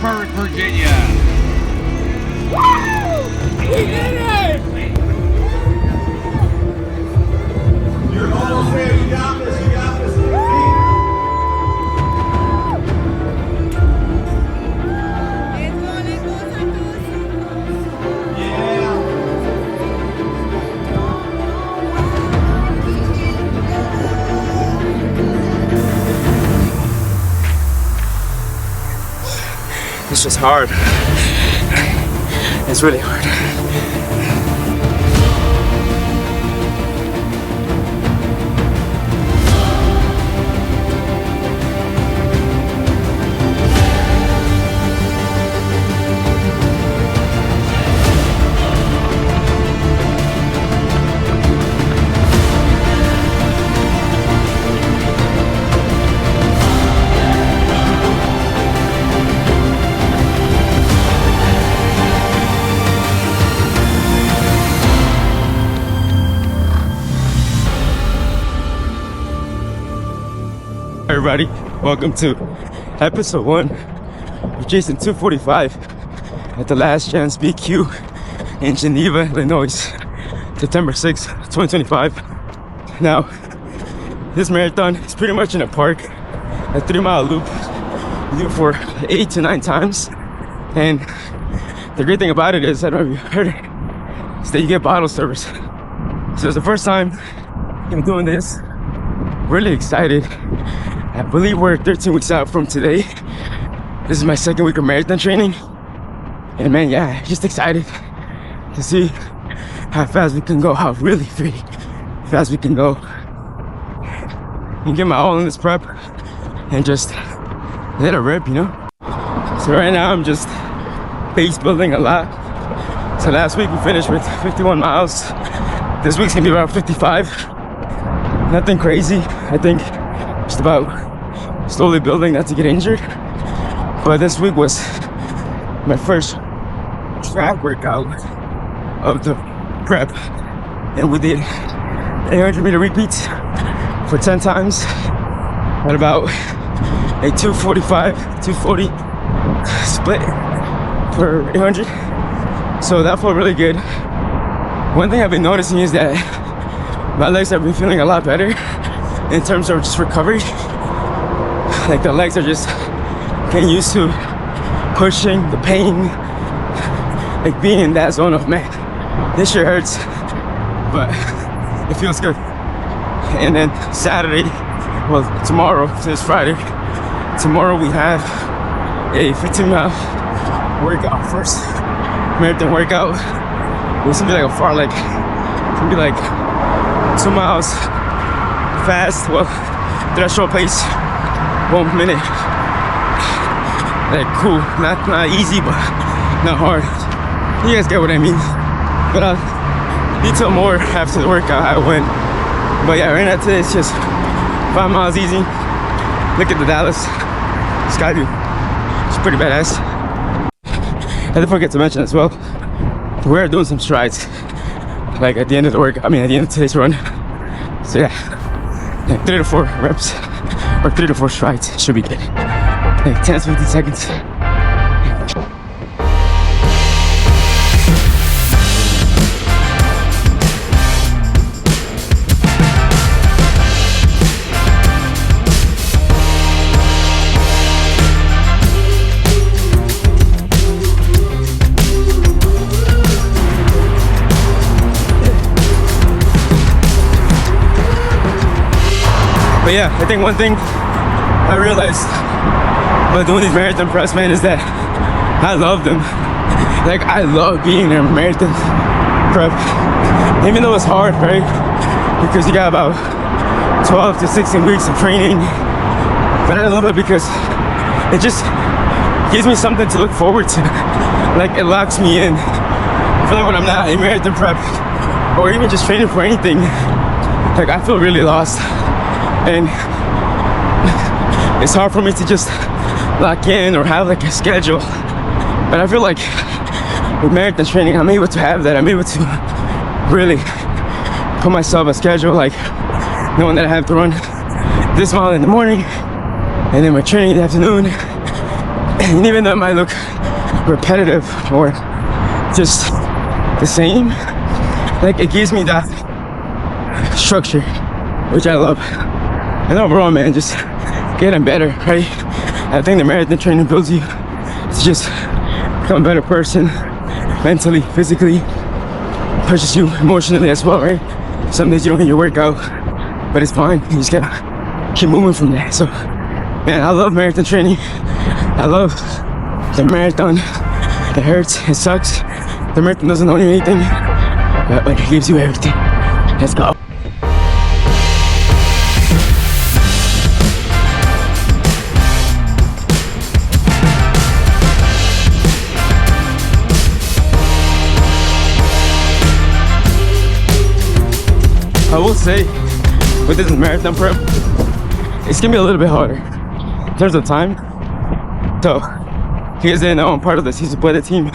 Lynchburg, Virginia. Woo! We did it! You're almost there. You got this. You got this. It's just hard. It's really hard. Everybody, welcome to episode 1 of Jason 245 at the Last Chance BQ in Geneva, Illinois, September 6th, 2025. Now, this marathon is pretty much in a park, a 3-mile loop. You do it for 8 to 9 times, and the great thing about it is, I don't know if you heard it, is that you get bottle service. So it's the first time I'm doing this. Really excited. I believe we're 13 weeks out from today. This is my second week of marathon training. And man, yeah, just excited to see how fast we can go, how really fast we can go. And get my all in this prep and just let it rip, you know? So right now I'm just pace building a lot. So last week we finished with 51 miles. This week's gonna be about 55. Nothing crazy. I think just about slowly building not to get injured. But this week was my first track workout of the prep, and we did 800-meter repeats for 10 times at about a 245, 240 split per 800. So that felt really good. One thing I've been noticing is that my legs have been feeling a lot better in terms of just recovery. Like the legs are just getting used to pushing, the pain, like being in that zone of, man, this shit hurts, but it feels good. And then Saturday, well, tomorrow, since Friday, tomorrow we have a 15-mile workout, first marathon workout. It's gonna be like a far, like, it's gonna be like 2 miles fast, well, threshold pace, 1 minute. Like, cool, not easy, but not hard. You guys get what I mean. But I'll detail more after the workout how it went. But yeah, right now today it's just 5 miles easy. Look at the Dallas Skyview. It's pretty badass. I didn't forget to mention as well, we're doing some strides. Like at the end of the workout, at the end of today's run. So yeah, like 3 to 4 reps or 3 to 4 strides should be good. Like 10 to 15 seconds. But yeah, I think one thing I realized by doing these marathon preps, man, is that I love them. Like, I love being in a marathon prep. Even though it's hard, right? Because you got about 12 to 16 weeks of training. But I love it because it just gives me something to look forward to. Like, it locks me in. I feel like when I'm not in marathon prep, or even just training for anything, like, I feel really lost. And it's hard for me to just lock in or have like a schedule. But I feel like with marathon training, I'm able to have that. I'm able to really put myself a schedule, like knowing that I have to run this mile in the morning and then my training in the afternoon And even though it might look repetitive or just the same, like it gives me that structure, which I love. And overall, man, just getting better, right? I think the marathon training builds you to just become a better person, mentally, physically, pushes you emotionally as well, right? Some days you don't get your workout, but it's fine. You just gotta keep moving from there. So, man, I love marathon training. I love the marathon. It hurts, it sucks. The marathon doesn't owe you anything, but it gives you everything. Let's go. I will say, with this marathon prep, it's gonna be a little bit harder in terms of time. So, you guys didn't know, I'm part of the Se Puede team.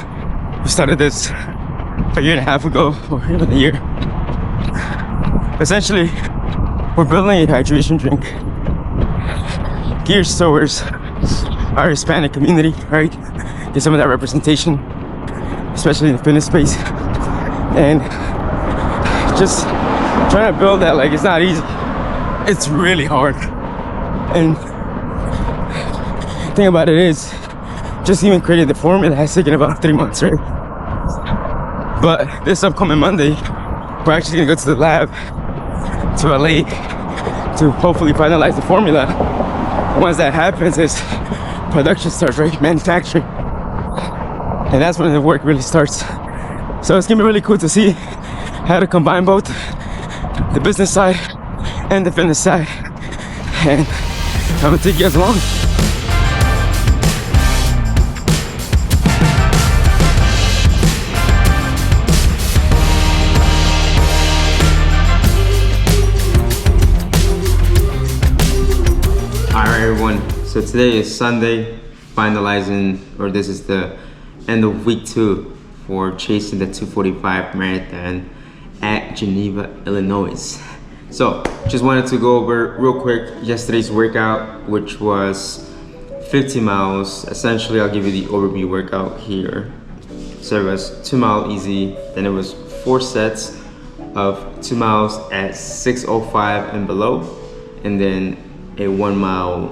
We started this a year and a half ago, or even a year. Essentially, we're building a hydration drink geared towards our Hispanic community, right? Get some of that representation, especially in the fitness space. And just trying to build that, like, it's not easy. It's really hard. And the thing about it is, just even creating the formula has taken about 3 months, right? But this upcoming Monday, we're actually gonna go to the lab, to LA, to hopefully finalize the formula. Once that happens, is production starts, right? Manufacturing. And that's when the work really starts. So it's gonna be really cool to see how to combine both the business side and the fitness side. And I'm gonna take you guys along. Alright everyone, so today is Sunday, finalizing, or this is the end of week 2 for chasing the 245 marathon at Geneva, Illinois. So just wanted to go over real quick yesterday's workout, which was 50 miles. Essentially, I'll give you the overview workout here. So it was 2 mile easy, then it was 4 sets of 2 miles at 6:05 and below, and then a 1 mile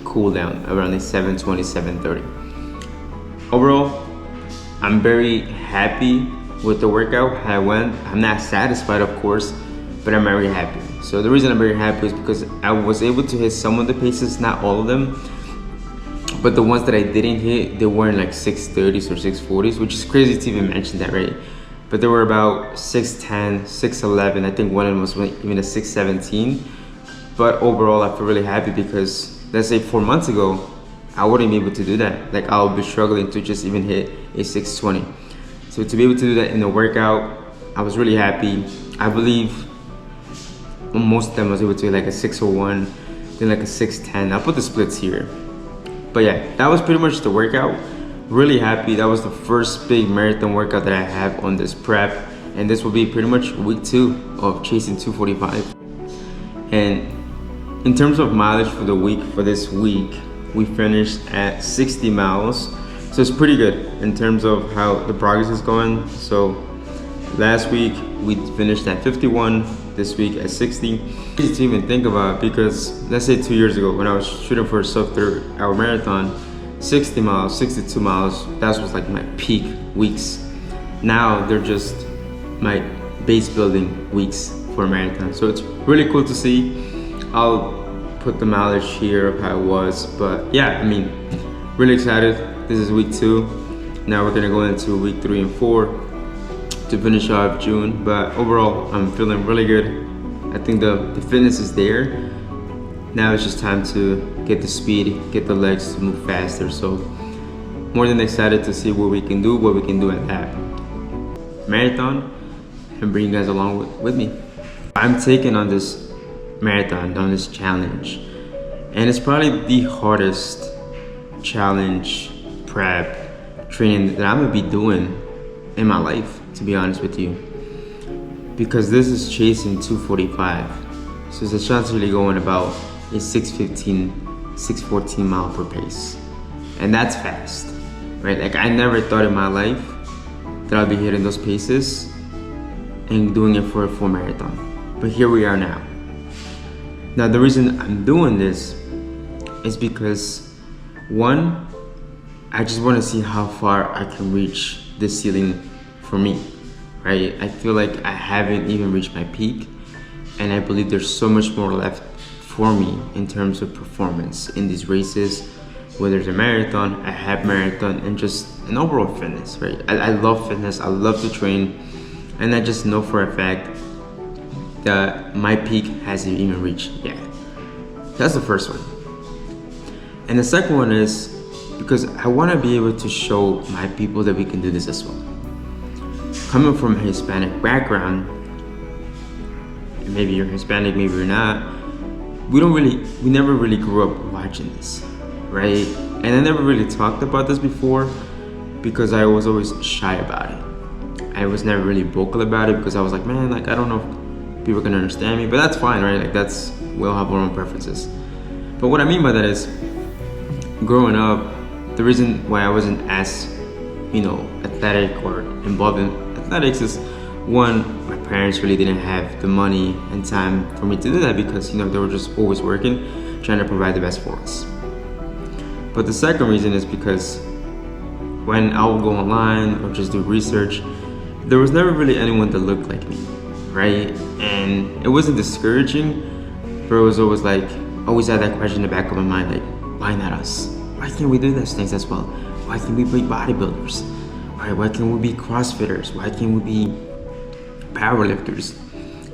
cool down around the 7:20, 7:30. Overall, I'm very happy with the workout, how it went. I'm not satisfied, of course, but I'm very happy. So the reason I'm very happy is because I was able to hit some of the paces, not all of them, but the ones that I didn't hit, they weren't like 6:30s or 6:40s, which is crazy to even mention that, right? But they were about 6:10, 6:11. I think one of them was even a 6:17. But overall, I feel really happy because, let's say 4 months ago, I wouldn't be able to do that. Like, I would be struggling to just even hit a 6:20. So to be able to do that in the workout, I was really happy. I believe most of them I was able to hit like a 6:01, then like a 6:10. I'll put the splits here. But yeah, that was pretty much the workout. Really happy. That was the first big marathon workout that I have on this prep. And this will be pretty much week 2 of chasing 245. And in terms of mileage for the week, for this week, we finished at 60 miles. So it's pretty good in terms of how the progress is going. So last week we finished at 51, this week at 60. Easy to even think about, because let's say 2 years ago when I was shooting for a sub-3-hour marathon, 60 miles, 62 miles, that was like my peak weeks. Now they're just my base building weeks for a marathon. So it's really cool to see. I'll put the mileage here of how it was, but yeah, I mean, really excited. This is week 2. Now we're gonna go into week 3 and 4 to finish off June. But overall, I'm feeling really good. I think the fitness is there. Now it's just time to get the speed, get the legs to move faster. So more than excited to see what we can do at that marathon, and bring you guys along with me. I'm taking on this marathon, on this challenge, and it's probably the hardest challenge prep training that I'm gonna be doing in my life, to be honest with you, because this is chasing 245. So it's essentially going about a 6:15, 6:14 mile per pace. and that's fast, right? Like I never thought in my life that I'll be hitting those paces and doing it for a full marathon. But here we are now. Now the reason I'm doing this is because one, I just want to see how far I can reach the ceiling for me, right? I feel like I haven't even reached my peak, and I believe there's so much more left for me in terms of performance in these races, whether it's a marathon, a half marathon, and just an overall fitness, right? I love fitness, I love to train, and I just know for a fact that my peak hasn't even reached yet. That's the first one. And the second one is because I want to be able to show my people that we can do this as well. Coming from a Hispanic background, and maybe you're Hispanic, maybe you're not, we never really grew up watching this, right? And I never really talked about this before because I was always shy about it. I was never really vocal about it because I was like, man, like I don't know if people can understand me, but that's fine, right? Like we all have our own preferences. But what I mean by that is, growing up, the reason why I wasn't as, athletic or involved in athletics is one, my parents really didn't have the money and time for me to do that because, they were just always working, trying to provide the best for us. But the second reason is because when I would go online or just do research, there was never really anyone that looked like me, right? And it wasn't discouraging, but it was always like, always had that question in the back of my mind, like, why not us? Why can't we do those things as well? Why can't we be bodybuilders? Right? Why can't we be CrossFitters? Why can't we be powerlifters?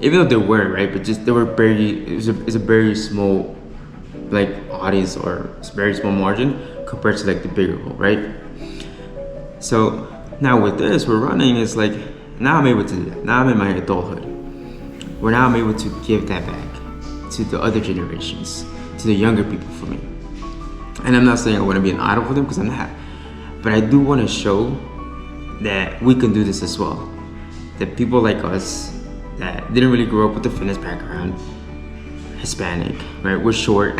Even though they were, right? But just it's a very small audience, or it's a very small margin compared to the bigger goal, right? So now with this, we're running, it's like, now I'm able to do that. Now I'm in my adulthood. Where now I'm able to give that back to the other generations, to the younger people for me. And I'm not saying I want to be an idol for them, because I'm not. But I do want to show that we can do this as well. That people like us that didn't really grow up with the fitness background, Hispanic, right? We're short,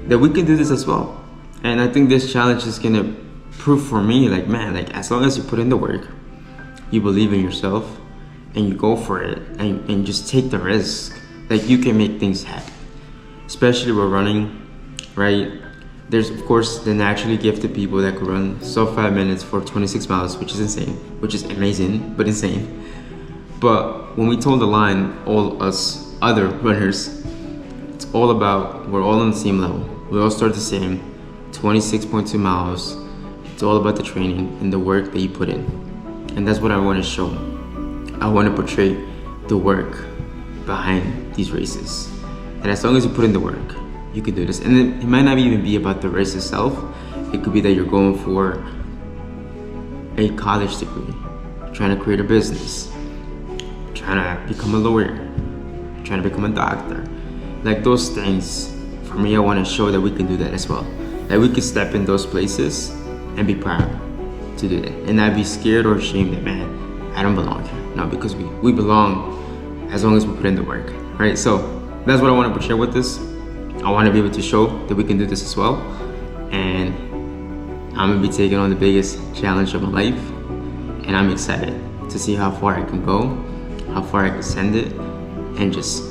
that we can do this as well. And I think this challenge is gonna prove for me, as long as you put in the work, you believe in yourself, and you go for it, and just take the risk, you can make things happen. Especially with running, right? There's of course the naturally gifted people that could run sub 5 minutes for 26 miles, which is insane, which is amazing, but insane. But when we told the line, all us other runners, it's all about, we're all on the same level. We all start the same, 26.2 miles. It's all about the training and the work that you put in. And that's what I want to show. I want to portray the work behind these races. And as long as you put in the work, you can do this. And it might not even be about the race itself. It could be that you're going for a college degree, trying to create a business, trying to become a lawyer, trying to become a doctor. Those things, for me, I want to show that we can do that as well. That we can step in those places and be proud to do that. And not be scared or ashamed that, man, I don't belong here. No, because we belong as long as we put in the work, right? So that's what I want to share with this. I want to be able to show that we can do this as well. And I'm going to be taking on the biggest challenge of my life. And I'm excited to see how far I can go, how far I can send it, and just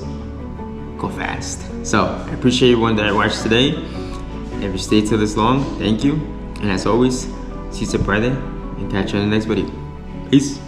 go fast. So I appreciate everyone that watched today. If you stayed till this long, thank you. And as always, Si Se Puede, and catch you in the next video. Peace.